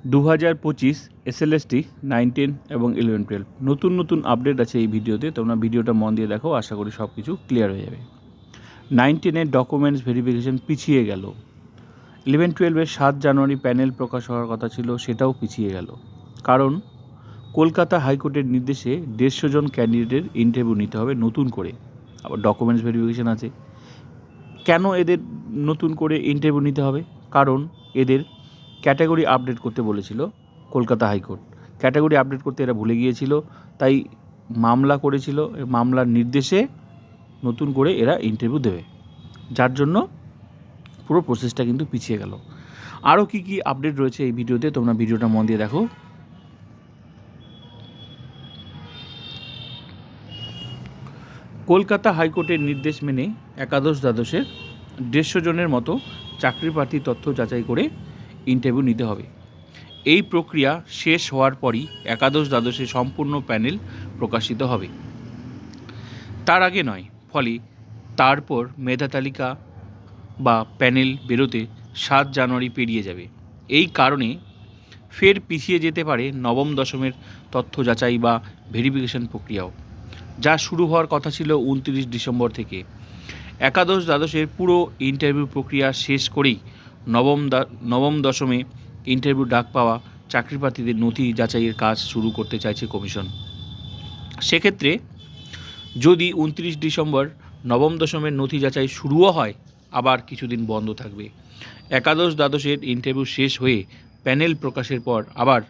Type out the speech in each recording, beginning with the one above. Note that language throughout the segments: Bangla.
2025 এসএলএসটি 9, 10 এবং 11, 12 নতুন আপডেট আছে এই ভিডিওতে। তোমরা ভিডিওটা মন দিয়ে দেখো, আশা করি সব কিছু ক্লিয়ার হয়ে যাবে। 9, 10 ডকুমেন্টস ভেরিফিকেশন পিছিয়ে গেল। 11, 12 7 জানুয়ারি প্যানেল প্রকাশ হওয়ার কথা ছিল, সেটাও পিছিয়ে গেল। কারণ কলকাতা হাইকোর্টের নির্দেশে 150 জন ক্যান্ডিডেটের ইন্টারভিউ নিতে হবে নতুন করে, আবার ডকুমেন্টস ভেরিফিকেশন আছে। কেন এদের নতুন করে ইন্টারভিউ নিতে হবে? কারণ এদের ক্যাটাগরি আপডেট করতে বলেছিল কলকাতা হাইকোর্ট। ক্যাটাগরি আপডেট করতে এরা ভুলে গিয়েছিল, তাই মামলা করেছিল। মামলার নির্দেশে নতুন করে এরা ইন্টারভিউ দেবে, যার জন্য পুরো প্রসেসটা কিন্তু পিছিয়ে গেল। আরও কী কী আপডেট রয়েছে এই ভিডিওতে, তোমরা ভিডিওটা মন দিয়ে দেখো। কলকাতা হাইকোর্টের নির্দেশ মেনে একাদশ দ্বাদশের 150 জনের মতো চাকরি প্রার্থী তথ্য যাচাই করে ইন্টারভিউ নিতে হবে। এই প্রক্রিয়া শেষ হওয়ার পরই একাদশ দ্বাদশে সম্পূর্ণ প্যানেল প্রকাশিত হবে, তার আগে নয়। ফলে তারপর মেধা তালিকা বা প্যানেল বেরোতে 7 জানুয়ারি পেরিয়ে যাবে। এই কারণে ফের পিছিয়ে যেতে পারে নবম দশমের তথ্য যাচাই বা ভেরিফিকেশন প্রক্রিয়াও, যা শুরু হওয়ার কথা ছিল 29 ডিসেম্বর থেকে। একাদশ দ্বাদশের পুরো ইন্টারভিউ প্রক্রিয়া শেষ করেই নবম দশমে ইন্টারভিউ ডাক পাওয়া চাকরি প্রার্থীদের নথি যাচাইয়ের কাজ শুরু করতে চাইছে কমিশন। সেক্ষেত্রে যদি 29 ডিসেম্বর নবম দশমের নথি যাচাই শুরুও হয়, আবার কিছুদিন বন্ধ থাকবে। একাদশ দ্বাদশের ইন্টারভিউ শেষ হয়ে প্যানেল প্রকাশের পর আবার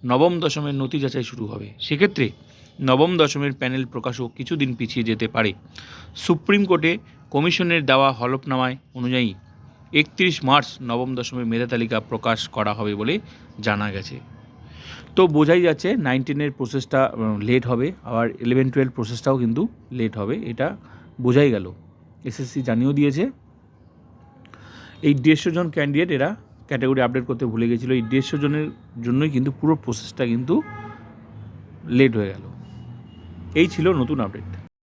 নবম দশমের নথি যাচাই শুরু হবে। সেক্ষেত্রে নবম দশমের প্যানেল প্রকাশও কিছুদিন পিছিয়ে যেতে পারে। সুপ্রিম কোর্টে কমিশনের দেওয়া হলফনামায় অনুযায়ী 31 মার্চ নবম দশমের মেধা তালিকা প্রকাশ করা হবে বলে জানা গেছে। তো বোঝাই যাচ্ছে 9, 10 প্রসেসটা লেট হবে, আবার 11, 12 প্রসেসটাও কিন্তু লেট হবে, এটা বোঝাই গেল। এসএসসি জানিয়েও দিয়েছে এই 150 জন ক্যান্ডিডেট এরা ক্যাটাগরি আপডেট করতে ভুলে গেছিলো। এই 150 জনের জন্যই কিন্তু পুরো প্রসেসটা কিন্তু লেট হয়ে গেল। এই ছিল নতুন আপডেট।